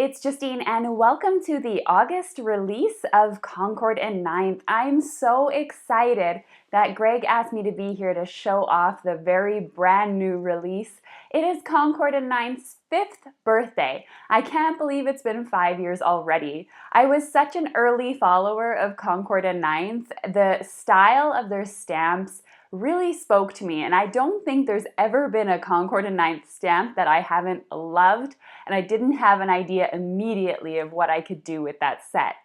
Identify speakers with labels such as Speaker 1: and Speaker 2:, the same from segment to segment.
Speaker 1: it's Justine and welcome to the August release of Concord 9th. I'm so excited that Greg asked me to be here to show off the very brand new release. It is Concord 9th's 5th birthday. I can't believe it's been 5 years already. I was such an early follower of Concord 9th. The style of their stamps really spoke to me, and I don't think there's ever been a Concord 9th stamp that I haven't loved, and I didn't have an idea immediately of what I could do with that set.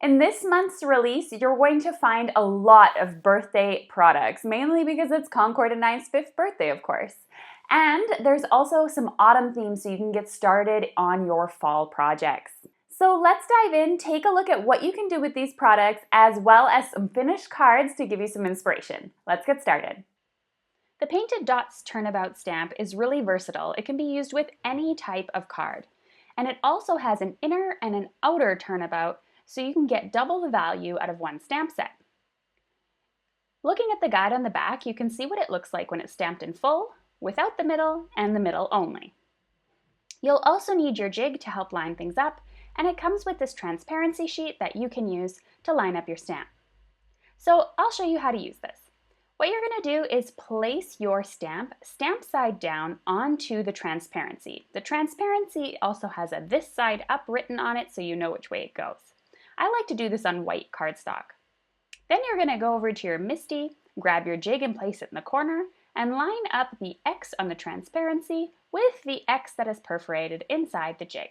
Speaker 1: In this month's release, you're going to find a lot of birthday products, mainly because it's Concord 9th's 5th birthday, of course. And there's also some autumn themes so you can get started on your fall projects. So let's dive in, take a look at what you can do with these products, as well as some finished cards to give you some inspiration. Let's get started. The Painted Dots Turnabout stamp is really versatile. It can be used with any type of card. And it also has an inner and an outer turnabout, so you can get double the value out of one stamp set. Looking at the guide on the back, you can see what it looks like when it's stamped in full, without the middle, and the middle only. You'll also need your jig to help line things up, and it comes with this transparency sheet that you can use to line up your stamp. So I'll show you how to use this. What you're going to do is place your stamp side down onto the transparency. The transparency also has a "this side up" written on it so you know which way it goes. I like to do this on white cardstock. Then you're going to go over to your MISTI, grab your jig and place it in the corner, and line up the X on the transparency with the X that is perforated inside the jig.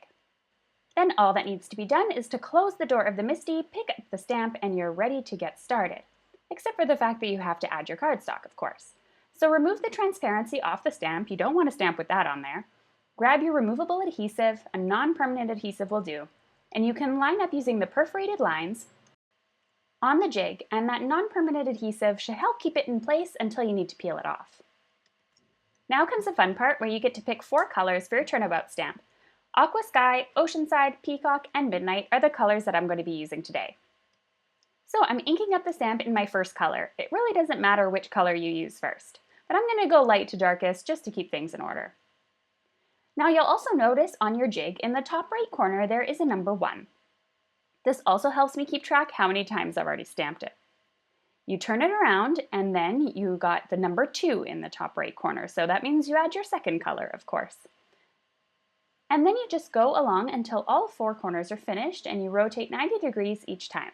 Speaker 1: Then all that needs to be done is to close the door of the MISTI, pick up the stamp, and you're ready to get started. Except for the fact that you have to add your cardstock, of course. So remove the transparency off the stamp. You don't want to stamp with that on there. Grab your removable adhesive, a non-permanent adhesive will do, and you can line up using the perforated lines on the jig, and that non-permanent adhesive should help keep it in place until you need to peel it off. Now comes the fun part where you get to pick 4 colors for your turnabout stamp. Aqua Sky, Oceanside, Peacock, and Midnight are the colors that I'm going to be using today. So I'm inking up the stamp in my first color. It really doesn't matter which color you use first, but I'm going to go light to darkest just to keep things in order. Now you'll also notice on your jig in the top right corner there is a number 1. This also helps me keep track how many times I've already stamped it. You turn it around and then you got the number 2 in the top right corner, so that means you add your second color, of course. And then you just go along until all 4 corners are finished and you rotate 90 degrees each time.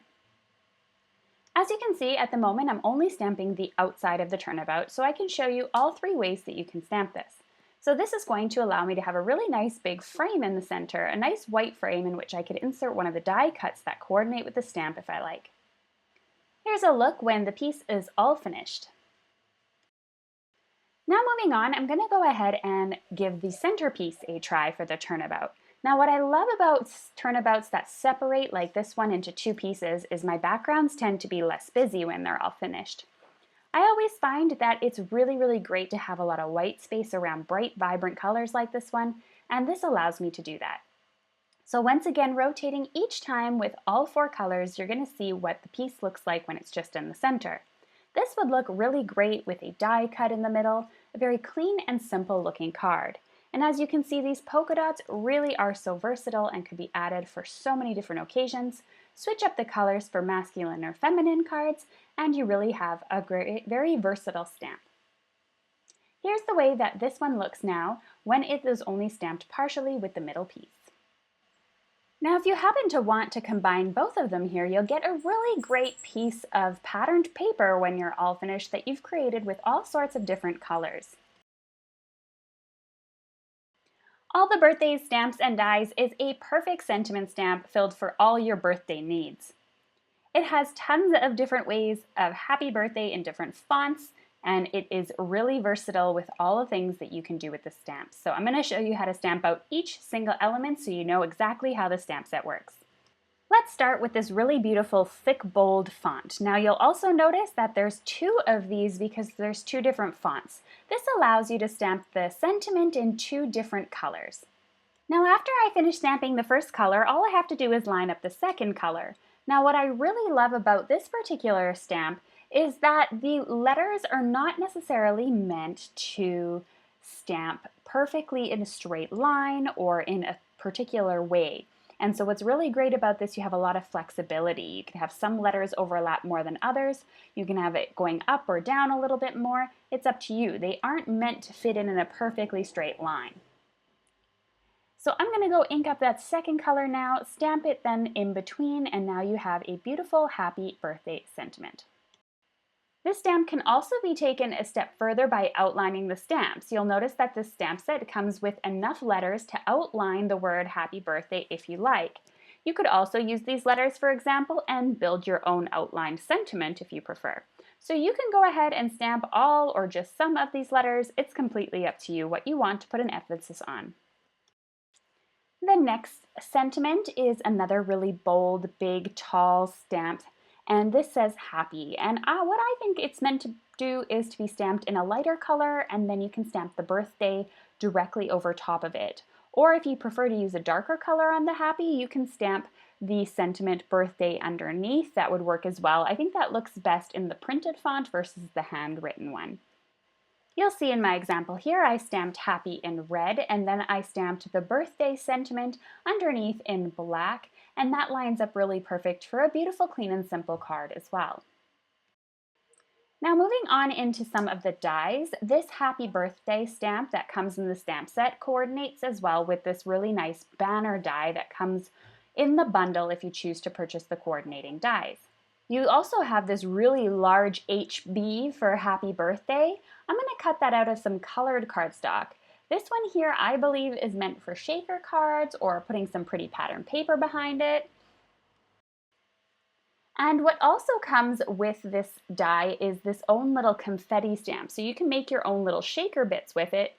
Speaker 1: As you can see, at the moment I'm only stamping the outside of the turnabout, so I can show you all 3 ways that you can stamp this. So this is going to allow me to have a really nice big frame in the center, a nice white frame in which I could insert one of the die cuts that coordinate with the stamp if I like. Here's a look when the piece is all finished. Now moving on, I'm going to go ahead and give the centerpiece a try for the turnabout. Now what I love about turnabouts that separate like this one into 2 pieces is my backgrounds tend to be less busy when they're all finished. I always find that it's really great to have a lot of white space around bright, vibrant colors like this one, and this allows me to do that. So once again, rotating each time with all 4 colors, you're going to see what the piece looks like when it's just in the center. This would look really great with a die cut in the middle, a very clean and simple looking card. And as you can see, these polka dots really are so versatile and could be added for so many different occasions. Switch up the colors for masculine or feminine cards, and you really have a very versatile stamp. Here's the way that this one looks now when it is only stamped partially with the middle piece. Now if you happen to want to combine both of them here, you'll get a really great piece of patterned paper when you're all finished that you've created with all sorts of different colors. All the Birthdays Stamps and Dies is a perfect sentiment stamp filled for all your birthday needs. It has tons of different ways of happy birthday in different fonts, and it is really versatile with all the things that you can do with the stamps. So I'm going to show you how to stamp out each single element so you know exactly how the stamp set works. Let's start with this really beautiful thick bold font. Now you'll also notice that there's 2 of these because there's 2 different fonts. This allows you to stamp the sentiment in 2 different colors. Now after I finish stamping the first color, all I have to do is line up the second color. Now what I really love about this particular stamp is that the letters are not necessarily meant to stamp perfectly in a straight line or in a particular way. And so what's really great about this, you have a lot of flexibility. You can have some letters overlap more than others. You can have it going up or down a little bit more. It's up to you. They aren't meant to fit in a perfectly straight line. So I'm going to go ink up that second color now, stamp it then in between, and now you have a beautiful happy birthday sentiment. This stamp can also be taken a step further by outlining the stamps. You'll notice that this stamp set comes with enough letters to outline the word happy birthday if you like. You could also use these letters, for example, and build your own outlined sentiment if you prefer. So you can go ahead and stamp all or just some of these letters. It's completely up to you what you want to put an emphasis on. The next sentiment is another really bold, big, tall stamp, and this says happy. And what I think it's meant to do is to be stamped in a lighter color, and then you can stamp the birthday directly over top of it. Or if you prefer to use a darker color on the happy, you can stamp the sentiment birthday underneath. That would work as well. I think that looks best in the printed font versus the handwritten one. You'll see in my example here, I stamped happy in red, and then I stamped the birthday sentiment underneath in black, and that lines up really perfect for a beautiful, clean and simple card as well. Now moving on into some of the dies, this happy birthday stamp that comes in the stamp set coordinates as well with this really nice banner die that comes in the bundle if you choose to purchase the coordinating dies. You also have this really large HB for happy birthday. I'm going to cut that out of some colored cardstock. This one here I believe is meant for shaker cards or putting some pretty pattern paper behind it. And what also comes with this die is this own little confetti stamp. So you can make your own little shaker bits with it.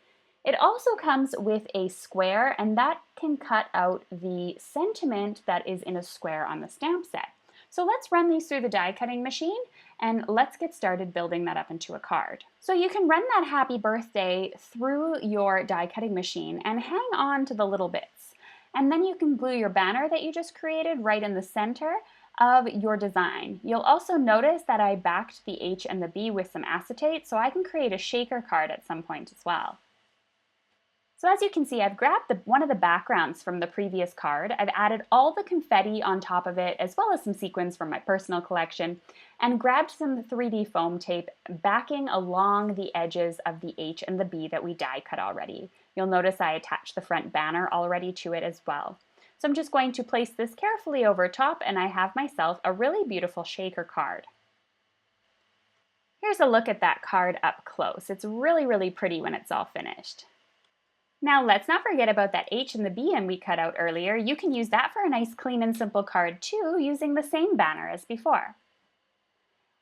Speaker 1: It also comes with a square, and that can cut out the sentiment that is in a square on the stamp set. So let's run these through the die cutting machine and let's get started building that up into a card. So you can run that happy birthday through your die cutting machine and hang on to the little bits. And then you can glue your banner that you just created right in the center of your design. You'll also notice that I backed the H and the B with some acetate, so I can create a shaker card at some point as well. So as you can see, I've grabbed one of the backgrounds from the previous card. I've added all the confetti on top of it, as well as some sequins from my personal collection, and grabbed some 3D foam tape backing along the edges of the H and the B that we die cut already. You'll notice I attached the front banner already to it as well. So I'm just going to place this carefully over top, and I have myself a really beautiful shaker card. Here's a look at that card up close. It's really, really pretty when it's all finished. Now let's not forget about that H and the B we cut out earlier. You can use that for a nice clean and simple card too, using the same banner as before.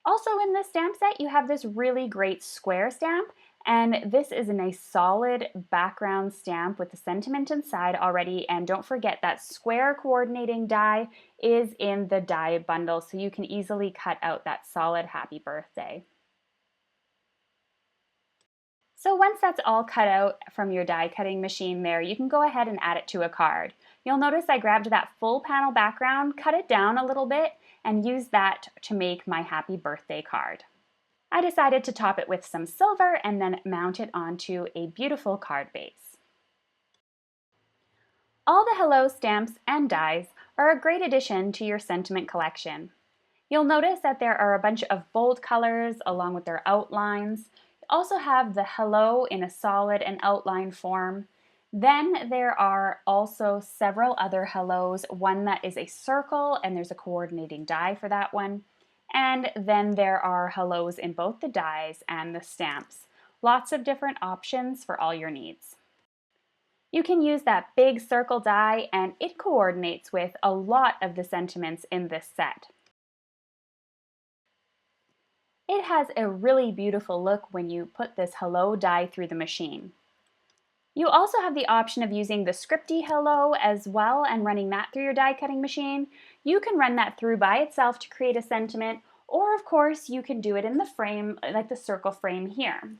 Speaker 1: Also in this stamp set, you have this really great square stamp, and this is a nice solid background stamp with the sentiment inside already. And don't forget that square coordinating die is in the die bundle, so you can easily cut out that solid happy birthday. So once that's all cut out from your die cutting machine there, you can go ahead and add it to a card. You'll notice I grabbed that full panel background, cut it down a little bit, and used that to make my happy birthday card. I decided to top it with some silver and then mount it onto a beautiful card base. All the hello stamps and dies are a great addition to your sentiment collection. You'll notice that there are a bunch of bold colors along with their outlines. Also have the hello in a solid and outline form. Then there are also several other hellos, one that is a circle and there's a coordinating die for that one. And then there are hellos in both the dies and the stamps. Lots of different options for all your needs. You can use that big circle die and it coordinates with a lot of the sentiments in this set. It has a really beautiful look when you put this hello die through the machine. You also have the option of using the scripty hello as well and running that through your die cutting machine. You can run that through by itself to create a sentiment, or of course you can do it in the frame, like the circle frame here.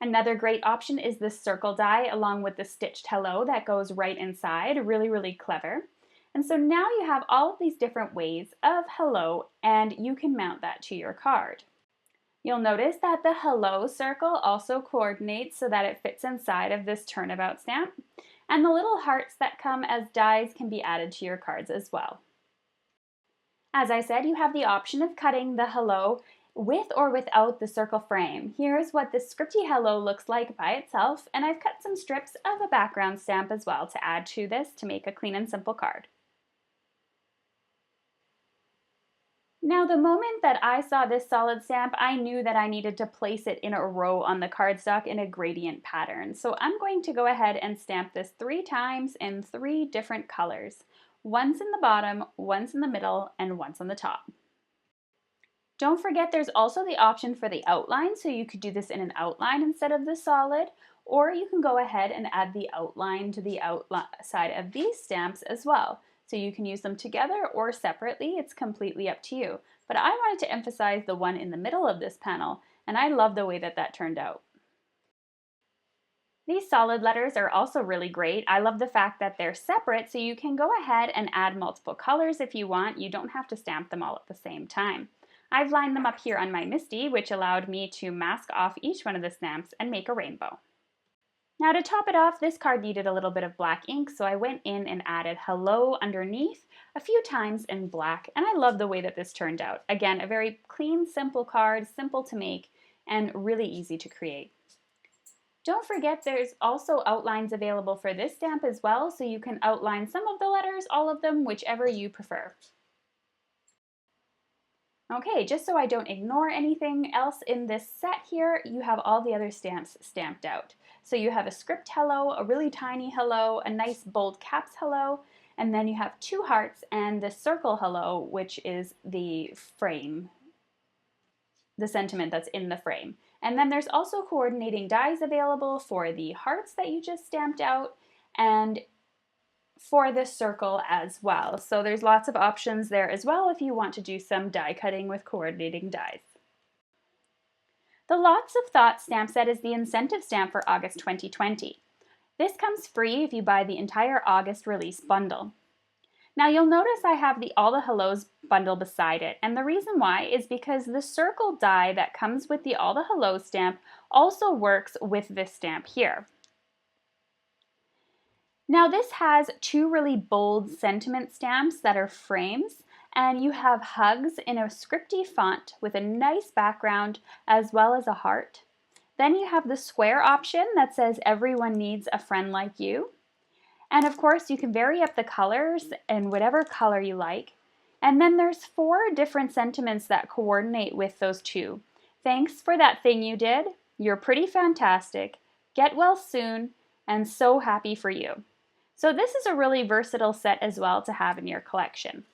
Speaker 1: Another great option is this circle die along with the stitched hello that goes right inside, really, really clever. And so now you have all of these different ways of hello and you can mount that to your card. You'll notice that the hello circle also coordinates so that it fits inside of this turnabout stamp, and the little hearts that come as dies can be added to your cards as well. As I said, you have the option of cutting the hello with or without the circle frame. Here's what this scripty hello looks like by itself, and I've cut some strips of a background stamp as well to add to this to make a clean and simple card. Now, the moment that I saw this solid stamp, I knew that I needed to place it in a row on the cardstock in a gradient pattern. So I'm going to go ahead and stamp this 3 times in 3 different colors. Once in the bottom, once in the middle, and once on the top. Don't forget there's also the option for the outline, so you could do this in an outline instead of the solid, or you can go ahead and add the outline to the outside of these stamps as well. So you can use them together or separately, it's completely up to you. But I wanted to emphasize the one in the middle of this panel, and I love the way that that turned out. These solid letters are also really great. I love the fact that they're separate, so you can go ahead and add multiple colors if you want. You don't have to stamp them all at the same time. I've lined them up here on my MISTI, which allowed me to mask off each one of the stamps and make a rainbow. Now to top it off, this card needed a little bit of black ink, so I went in and added hello underneath a few times in black, and I love the way that this turned out. Again, a very clean, simple card, simple to make, and really easy to create. Don't forget there's also outlines available for this stamp as well, so you can outline some of the letters, all of them, whichever you prefer. Okay, just so I don't ignore anything else in this set here, you have all the other stamps stamped out. So you have a script hello, a really tiny hello, a nice bold caps hello, and then you have 2 hearts and the circle hello, which is the frame, the sentiment that's in the frame. And then there's also coordinating dies available for the hearts that you just stamped out and for the circle as well. So there's lots of options there as well if you want to do some die cutting with coordinating dies. The Lots of Thoughts stamp set is the incentive stamp for August 2020. This comes free if you buy the entire August release bundle. Now you'll notice I have the All the Hellos bundle beside it, and the reason why is because the circle die that comes with the All the Hellos stamp also works with this stamp here. Now this has 2 really bold sentiment stamps that are frames, and you have hugs in a scripty font with a nice background as well as a heart. Then you have the square option that says everyone needs a friend like you. And of course you can vary up the colors in whatever color you like. And then there's 4 different sentiments that coordinate with those 2. Thanks for that thing you did. You're pretty fantastic. Get well soon. And so happy for you. So this is a really versatile set as well to have in your collection.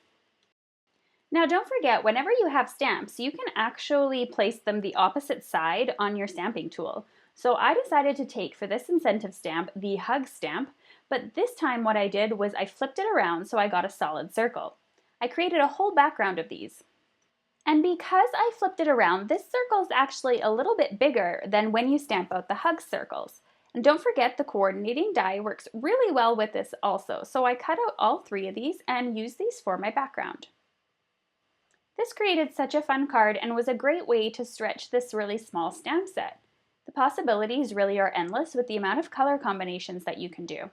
Speaker 1: Now don't forget, whenever you have stamps, you can actually place them the opposite side on your stamping tool. So I decided to take for this incentive stamp the hug stamp, but this time what I did was I flipped it around so I got a solid circle. I created a whole background of these. And because I flipped it around, this circle is actually a little bit bigger than when you stamp out the hug circles. And don't forget the coordinating die works really well with this also. So I cut out all 3 of these and used these for my background. This created such a fun card and was a great way to stretch this really small stamp set. The possibilities really are endless with the amount of color combinations that you can do.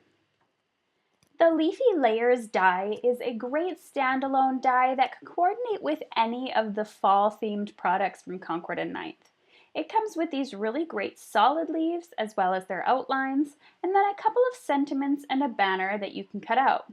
Speaker 1: The Leafy Layers Die is a great standalone die that can coordinate with any of the fall-themed products from Concord 9th. It comes with these really great solid leaves as well as their outlines, and then a couple of sentiments and a banner that you can cut out.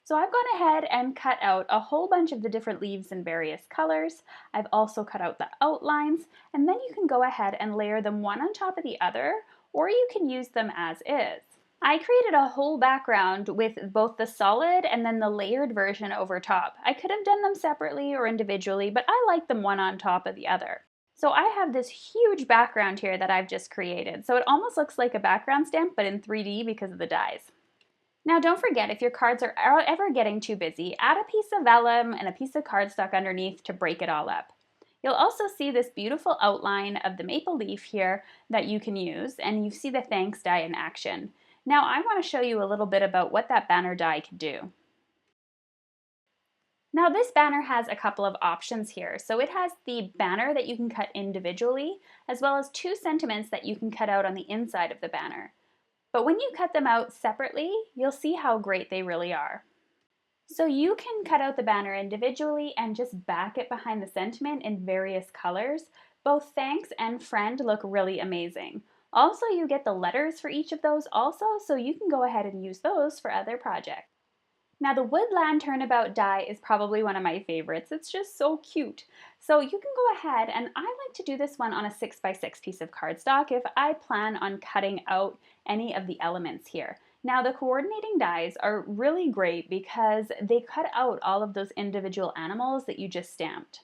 Speaker 1: So I've gone ahead and cut out a whole bunch of the different leaves in various colors. I've also cut out the outlines, and then you can go ahead and layer them one on top of the other, or you can use them as is. I created a whole background with both the solid and then the layered version over top. I could have done them separately or individually, but I like them one on top of the other. So I have this huge background here that I've just created. So it almost looks like a background stamp, but in 3D because of the dies. Now don't forget, if your cards are ever getting too busy, add a piece of vellum and a piece of cardstock underneath to break it all up. You'll also see this beautiful outline of the maple leaf here that you can use, and you see the thanks die in action. Now I want to show you a little bit about what that banner die can do. Now this banner has a couple of options here. So it has the banner that you can cut individually, as well as 2 sentiments that you can cut out on the inside of the banner. But when you cut them out separately, you'll see how great they really are. So you can cut out the banner individually and just back it behind the sentiment in various colors. Both thanks and friend look really amazing. Also, you get the letters for each of those also, so you can go ahead and use those for other projects. Now the Woodland Turnabout Die is probably one of my favorites. It's just so cute. So you can go ahead, and I like to do this one on a 6x6 piece of cardstock if I plan on cutting out any of the elements here. Now the coordinating dies are really great because they cut out all of those individual animals that you just stamped.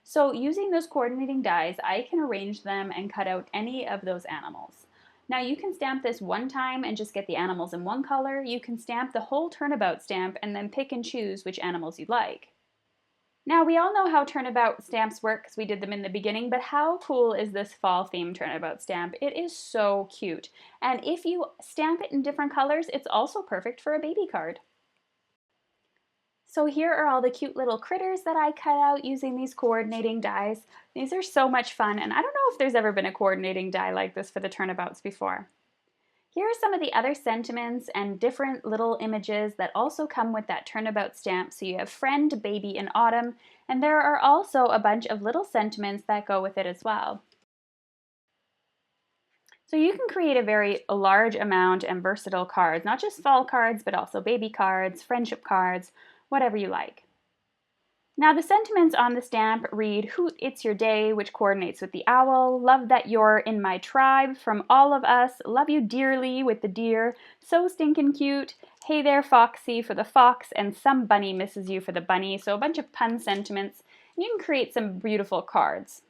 Speaker 1: So using those coordinating dies, I can arrange them and cut out any of those animals. Now you can stamp this one time and just get the animals in one color. You can stamp the whole turnabout stamp and then pick and choose which animals you'd like. Now we all know how turnabout stamps work because we did them in the beginning, but how cool is this fall themed turnabout stamp? It is so cute. And if you stamp it in different colors, it's also perfect for a baby card. So here are all the cute little critters that I cut out using these coordinating dies. These are so much fun, and I don't know if there's ever been a coordinating die like this for the turnabouts before. Here are some of the other sentiments and different little images that also come with that turnabout stamp. So you have friend, baby, and autumn, and there are also a bunch of little sentiments that go with it as well. So you can create a very large amount and versatile cards, not just fall cards, but also baby cards, friendship cards, whatever you like. Now the sentiments on the stamp read, "Hoot, it's your day," which coordinates with the owl. "Love that you're in my tribe," from all of us. "Love you dearly," with the deer. "So stinkin' cute." "Hey there, Foxy," for the fox, and "Some bunny misses you," for the bunny. So a bunch of pun sentiments. And you can create some beautiful cards.